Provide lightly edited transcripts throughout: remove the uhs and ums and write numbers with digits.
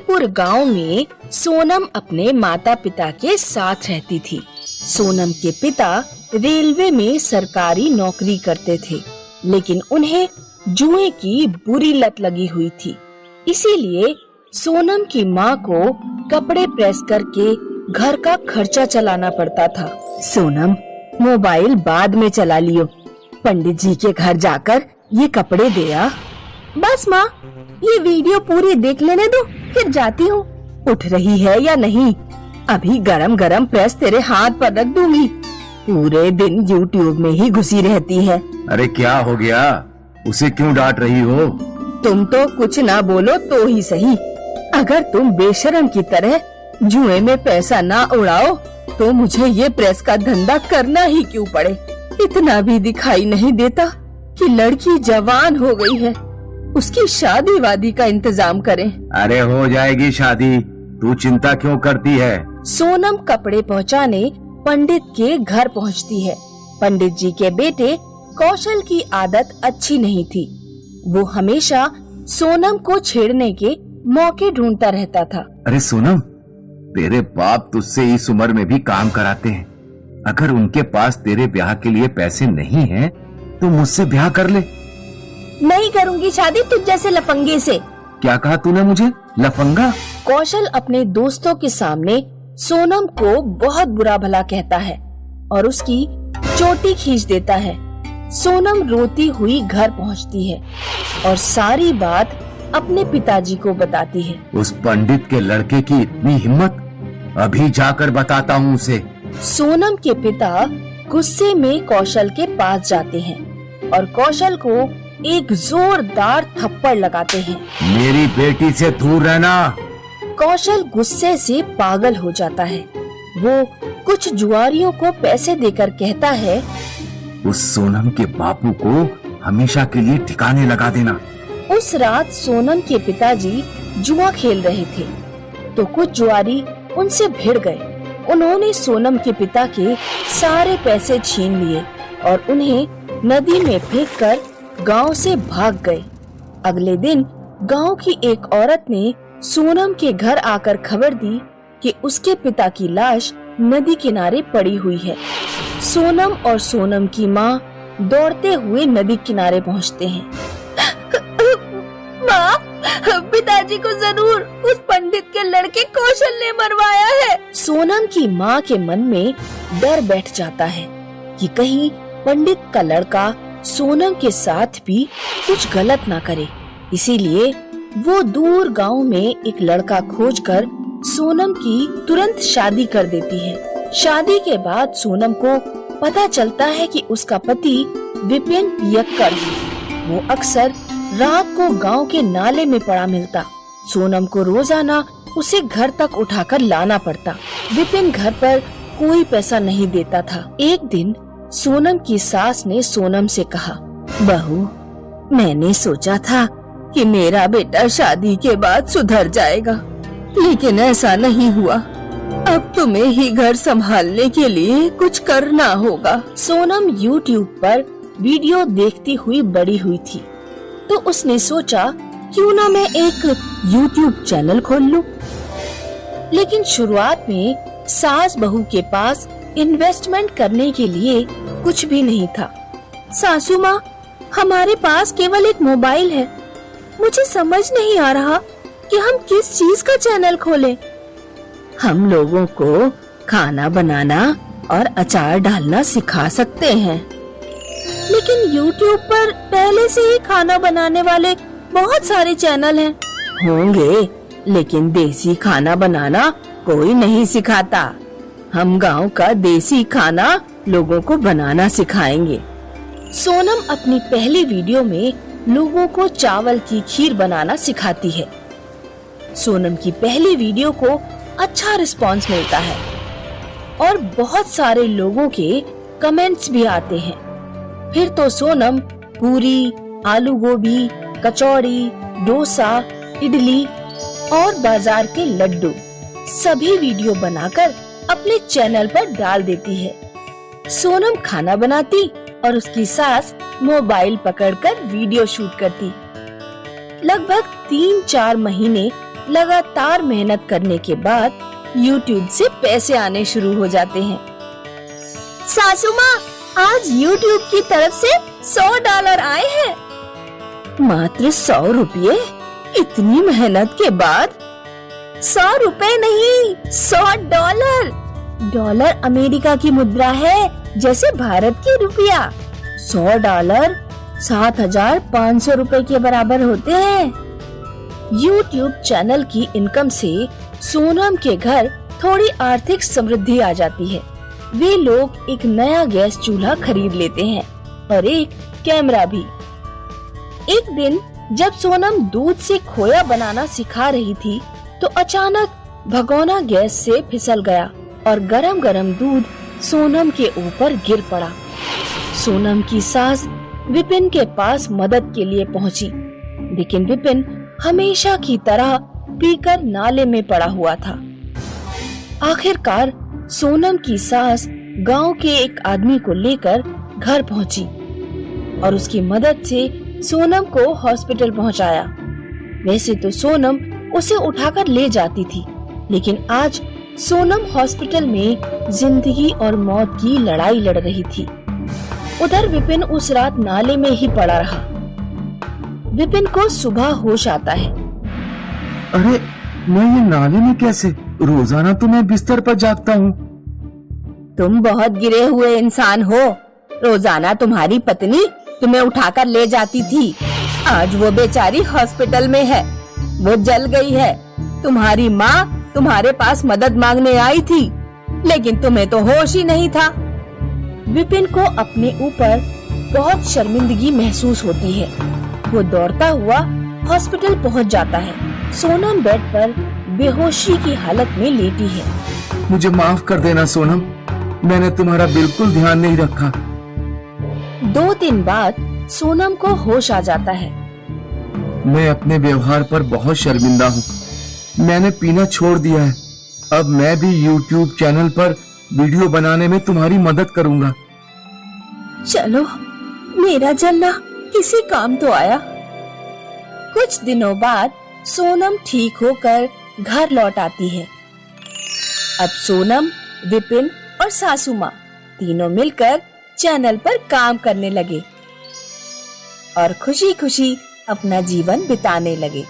फतेहपुर गांव में सोनम अपने माता पिता के साथ रहती थी। सोनम के पिता रेलवे में सरकारी नौकरी करते थे, लेकिन उन्हें जुए की बुरी लत लगी हुई थी। इसीलिए सोनम की माँ को कपड़े प्रेस करके घर का खर्चा चलाना पड़ता था। सोनम, मोबाइल बाद में चला लियो, पंडित जी के घर जाकर ये कपड़े दे आ। बस माँ, ये वीडियो पूरी देख लेने दो, फिर जाती हूँ। उठ रही है या नहीं? अभी गरम गरम प्रेस तेरे हाथ पर रख दूंगी। पूरे दिन यूट्यूब में ही घुसी रहती है। अरे क्या हो गया? उसे क्यों डांट रही हो? तुम तो कुछ ना बोलो तो ही सही। अगर तुम बेशरम की तरह जुए में पैसा ना उड़ाओ तो मुझे ये प्रेस का धंधा करना ही क्यों पड़े। इतना भी दिखाई नहीं देता कि लड़की जवान हो गई है, उसकी शादी वादी का इंतजाम करें। अरे हो जाएगी शादी, तू चिंता क्यों करती है? सोनम कपड़े पहुंचाने पंडित के घर पहुंचती है। पंडित जी के बेटे कौशल की आदत अच्छी नहीं थी। वो हमेशा सोनम को छेड़ने के मौके ढूंढता रहता था। अरे सोनम, तेरे बाप तुझसे इस उम्र में भी काम कराते हैं। अगर उनके पास तेरे ब्याह के लिए पैसे नहीं हैं, तो मुझसे ब्याह कर ले। नहीं करूंगी शादी तुझ जैसे लफंगे से। क्या कहा तूने मुझे? लफंगा? कौशल अपने दोस्तों के सामने सोनम को बहुत बुरा भला कहता है और उसकी चोटी खींच देता है। सोनम रोती हुई घर पहुंचती है और सारी बात अपने पिताजी को बताती है। उस पंडित के लड़के की इतनी हिम्मत! अभी जाकर बताता हूँ उसे। सोनम के पिता गुस्से में कौशल के पास जाते हैं और कौशल को एक जोरदार थप्पड़ लगाते हैं। मेरी बेटी से दूर रहना। कौशल गुस्से से पागल हो जाता है। वो कुछ जुआरियों को पैसे देकर कहता है, उस सोनम के बापू को हमेशा के लिए ठिकाने लगा देना। उस रात सोनम के पिताजी जुआ खेल रहे थे तो कुछ जुआरी उनसे भिड़ गए। उन्होंने सोनम के पिता के सारे पैसे छीन लिए और उन्हें नदी में फेंककर गांव से भाग गए। अगले दिन गांव की एक औरत ने सोनम के घर आकर खबर दी कि उसके पिता की लाश नदी किनारे पड़ी हुई है। सोनम और सोनम की माँ दौड़ते हुए नदी किनारे पहुँचते हैं। माँ, पिताजी को जरूर उस पंडित के लड़के कौशल ने मरवाया है। सोनम की माँ के मन में डर बैठ जाता है कि कहीं पंडित का लड़का सोनम के साथ भी कुछ गलत ना करे। इसीलिए वो दूर गांव में एक लड़का खोजकर सोनम की तुरंत शादी कर देती है। शादी के बाद सोनम को पता चलता है कि उसका पति विपिन पियक्कड़ है। वो अक्सर रात को गांव के नाले में पड़ा मिलता। सोनम को रोजाना उसे घर तक उठाकर लाना पड़ता। विपिन घर पर कोई पैसा नहीं देता था। एक दिन सोनम की सास ने सोनम से कहा, बहू, मैंने सोचा था कि मेरा बेटा शादी के बाद सुधर जाएगा, लेकिन ऐसा नहीं हुआ। अब तुम्हें ही घर संभालने के लिए कुछ करना होगा। सोनम YouTube पर वीडियो देखती हुई बड़ी हुई थी, तो उसने सोचा क्यों ना मैं एक YouTube चैनल खोल लूं। लेकिन शुरुआत में सास बहू के पास इन्वेस्टमेंट करने के लिए कुछ भी नहीं था। सासू माँ, हमारे पास केवल एक मोबाइल है। मुझे समझ नहीं आ रहा कि हम किस चीज का चैनल खोलें। हम लोगों को खाना बनाना और अचार डालना सिखा सकते हैं। लेकिन YouTube पर पहले से ही खाना बनाने वाले बहुत सारे चैनल हैं। होंगे, लेकिन देसी खाना बनाना कोई नहीं सिखाता। हम गांव का देसी खाना लोगों को बनाना सिखाएंगे। सोनम अपनी पहली वीडियो में लोगों को चावल की खीर बनाना सिखाती है। सोनम की पहली वीडियो को अच्छा रिस्पांस मिलता है और बहुत सारे लोगों के कमेंट्स भी आते हैं। फिर तो सोनम पूरी, आलू गोभी, कचौड़ी, डोसा, इडली और बाजार के लड्डू सभी वीडियो बनाकर अपने चैनल पर डाल देती है। सोनम खाना बनाती और उसकी सास मोबाइल पकड़कर वीडियो शूट करती। लगभग 3-4 महीने लगातार मेहनत करने के बाद YouTube से पैसे आने शुरू हो जाते हैं। सासू माँ, आज YouTube की तरफ से $100 आए हैं। मात्र 100 रुपये? इतनी मेहनत के बाद? 100 रुपए नहीं, $100। डॉलर अमेरिका की मुद्रा है, जैसे भारत की रुपया। $100 7,500 रुपए के बराबर होते हैं। YouTube चैनल की इनकम से सोनम के घर थोड़ी आर्थिक समृद्धि आ जाती है। वे लोग एक नया गैस चूल्हा खरीद लेते हैं और एक कैमरा भी। एक दिन जब सोनम दूध से खोया बनाना सिखा रही थी तो अचानक भगोना गैस से फिसल गया और गरम गरम दूध सोनम के ऊपर गिर पड़ा। सोनम की सास विपिन के पास मदद के लिए पहुंची, लेकिन विपिन हमेशा की तरह पीकर नाले में पड़ा हुआ था। आखिरकार सोनम की सास गांव के एक आदमी को लेकर घर पहुंची और उसकी मदद से सोनम को हॉस्पिटल पहुंचाया। वैसे तो सोनम उसे उठाकर ले जाती थी, लेकिन आज सोनम हॉस्पिटल में जिंदगी और मौत की लड़ाई लड़ रही थी। उधर विपिन उस रात नाले में ही पड़ा रहा। विपिन को सुबह होश आता है। अरे मैं ये नाले में कैसे? रोजाना तो मैं बिस्तर पर जागता हूँ। तुम बहुत गिरे हुए इंसान हो। रोजाना तुम्हारी पत्नी तुम्हें उठाकर ले जाती थी। आज वो बेचारी हॉस्पिटल में है, वो जल गई है। तुम्हारी माँ तुम्हारे पास मदद मांगने आई थी, लेकिन तुम्हें तो होश ही नहीं था। विपिन को अपने ऊपर बहुत शर्मिंदगी महसूस होती है। वो दौड़ता हुआ हॉस्पिटल पहुंच जाता है। सोनम बेड पर बेहोशी की हालत में लेटी है। मुझे माफ कर देना सोनम, मैंने तुम्हारा बिल्कुल ध्यान नहीं रखा। 2 दिन बाद सोनम को होश आ जाता है। मैं अपने व्यवहार पर बहुत शर्मिंदा हूँ। मैंने पीना छोड़ दिया है। अब मैं भी YouTube चैनल पर वीडियो बनाने में तुम्हारी मदद करूँगा। चलो, मेरा जलना किसी काम तो आया। कुछ दिनों बाद सोनम ठीक होकर घर लौट आती है। अब सोनम, विपिन और सासू माँ तीनों मिलकर चैनल पर काम करने लगे और खुशी खुशी अपना जीवन बिताने लगे।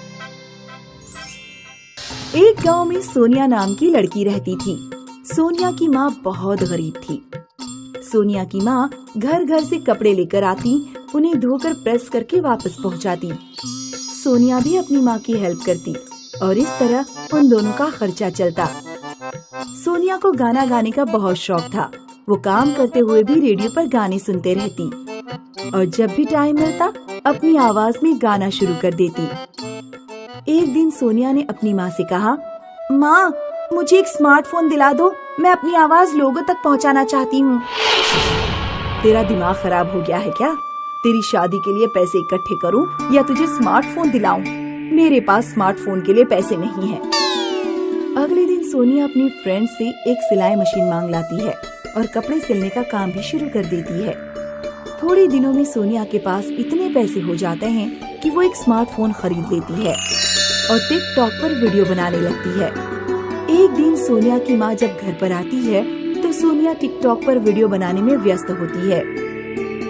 एक गांव में सोनिया नाम की लड़की रहती थी। सोनिया की माँ बहुत गरीब थी। सोनिया की माँ घर घर से कपड़े लेकर आती, उन्हें धोकर प्रेस करके वापस पहुँचाती। सोनिया भी अपनी माँ की हेल्प करती और इस तरह उन दोनों का खर्चा चलता। सोनिया को गाना गाने का बहुत शौक था। वो काम करते हुए भी रेडियो पर गाने सुनते रहती और जब भी टाइम मिलता अपनी आवाज में गाना शुरू कर देती। एक दिन सोनिया ने अपनी माँ से कहा, माँ, मुझे एक स्मार्टफोन दिला दो, मैं अपनी आवाज लोगों तक पहुँचाना चाहती हूँ। तेरा दिमाग खराब हो गया है क्या? तेरी शादी के लिए पैसे इकट्ठे करूँ या तुझे स्मार्टफोन दिलाऊं? मेरे पास स्मार्टफोन के लिए पैसे नहीं है। अगले दिन सोनिया अपनी फ्रेंड से एक सिलाई मशीन मांग लाती है और कपड़े सिलने का काम भी शुरू कर देती है। थोड़े दिनों में सोनिया के पास इतने पैसे हो जाते हैं कि वो एक स्मार्टफोन खरीद लेती है और टिकटॉक पर वीडियो बनाने लगती है। एक दिन सोनिया की माँ जब घर पर आती है तो सोनिया टिकटॉक पर वीडियो बनाने में व्यस्त होती है।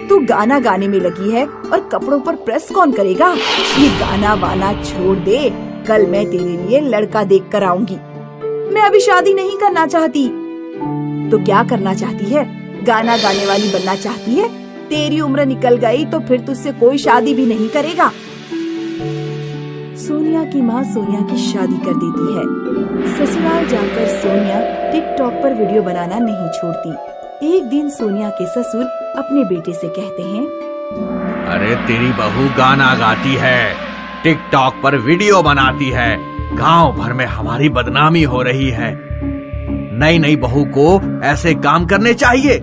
तू गाना गाने में लगी है और कपड़ों पर प्रेस कौन करेगा? ये गाना वाना छोड़ दे, कल मैं तेरे लिए लड़का देख कर आऊंगी। मैं अभी शादी नहीं करना चाहती। तो क्या करना चाहती है? गाना गाने वाली बनना चाहती है? तेरी उम्र निकल गई तो फिर तुझसे कोई शादी भी नहीं करेगा। सोनिया की माँ सोनिया की शादी कर देती है। ससुराल जाकर सोनिया टिकटॉक पर वीडियो बनाना नहीं छोड़ती। एक दिन सोनिया के ससुर अपने बेटे से कहते हैं, अरे तेरी बहू गाना गाती है, टिकटॉक पर वीडियो बनाती है, गांव भर में हमारी बदनामी हो रही है। नई नई बहू को ऐसे काम करने चाहिए,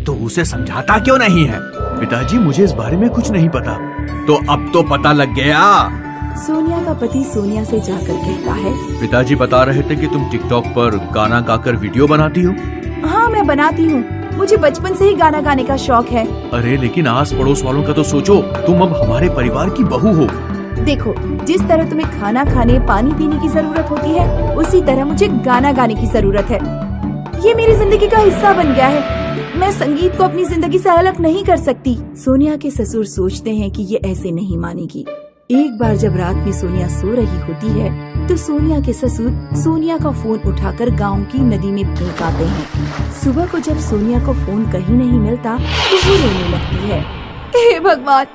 तो उसे समझाता क्यों नहीं है? पिताजी, मुझे इस बारे में कुछ नहीं पता। तो अब तो पता लग गया। सोनिया का पति सोनिया से जाकर कहता है, पिताजी बता रहे थे कि तुम टिकटॉक पर गाना गाकर वीडियो बनाती हो। हाँ, मैं बनाती हूँ। मुझे बचपन से ही गाना गाने का शौक है। अरे लेकिन आस पड़ोस वालों का तो सोचो, तुम अब हमारे परिवार की बहू हो। देखो, जिस तरह तुम्हें खाना खाने पानी पीने की जरूरत होती है, उसी तरह मुझे गाना गाने की जरूरत है। ये मेरी जिंदगी का हिस्सा बन गया है। मैं संगीत को अपनी जिंदगी से अलग नहीं कर सकती। सोनिया के ससुर सोचते हैं कि ये ऐसे नहीं मानेगी। एक बार जब रात में सोनिया सो रही होती है तो सोनिया के ससुर सोनिया का फोन उठाकर गांव की नदी में फेंक आते हैं। सुबह को जब सोनिया को फोन कहीं नहीं मिलता तो वो रोने लगती है। हे भगवान,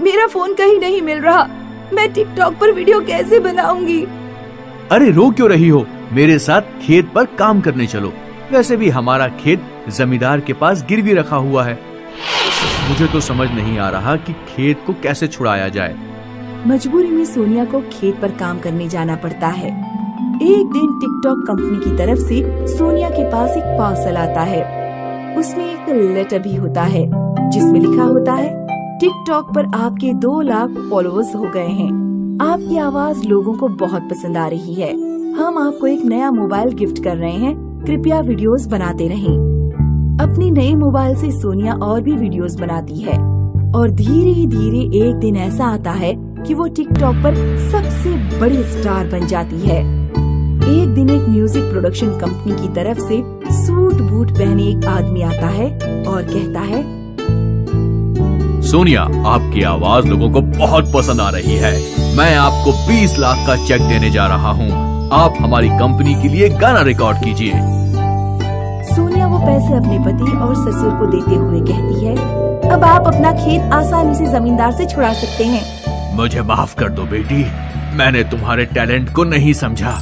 मेरा फोन कहीं नहीं मिल रहा। मैं टिकटॉक पर वीडियो कैसे बनाऊंगी? अरे रो क्यों रही हो? मेरे साथ खेत पर काम करने चलो। वैसे भी हमारा खेत जमींदार के पास गिरवी रखा हुआ है। मुझे तो समझ नहीं आ रहा कि खेत को कैसे छुड़ाया जाए। मजबूरी में सोनिया को खेत पर काम करने जाना पड़ता है। एक दिन टिकटॉक कंपनी की तरफ से सोनिया के पास एक पार्सल आता है। उसमें एक लेटर भी होता है जिसमें लिखा होता है, टिकटॉक पर आपके 2 लाख फॉलोअर्स हो गए हैं। आपकी आवाज लोगों को बहुत पसंद आ रही है। हम आपको एक नया मोबाइल गिफ्ट कर रहे हैं। कृपया वीडियोस बनाते रहें। अपने नए मोबाइल से सोनिया और भी वीडियोस बनाती है और धीरे धीरे एक दिन ऐसा आता है कि वो टिकटॉक पर सबसे बड़ी स्टार बन जाती है। एक दिन एक म्यूजिक प्रोडक्शन कंपनी की तरफ से सूट बूट पहने एक आदमी आता है और कहता है, सोनिया, आपकी आवाज लोगों को बहुत पसंद आ रही है। मैं आपको 20 लाख का चेक देने जा रहा हूँ। आप हमारी कंपनी के लिए गाना रिकॉर्ड कीजिए। सोनिया वो पैसे अपने पति और ससुर को देते हुए कहती है, अब आप अपना खेत आसानी से जमींदार से छुड़ा सकते हैं। मुझे माफ कर दो बेटी, मैंने तुम्हारे टैलेंट को नहीं समझा।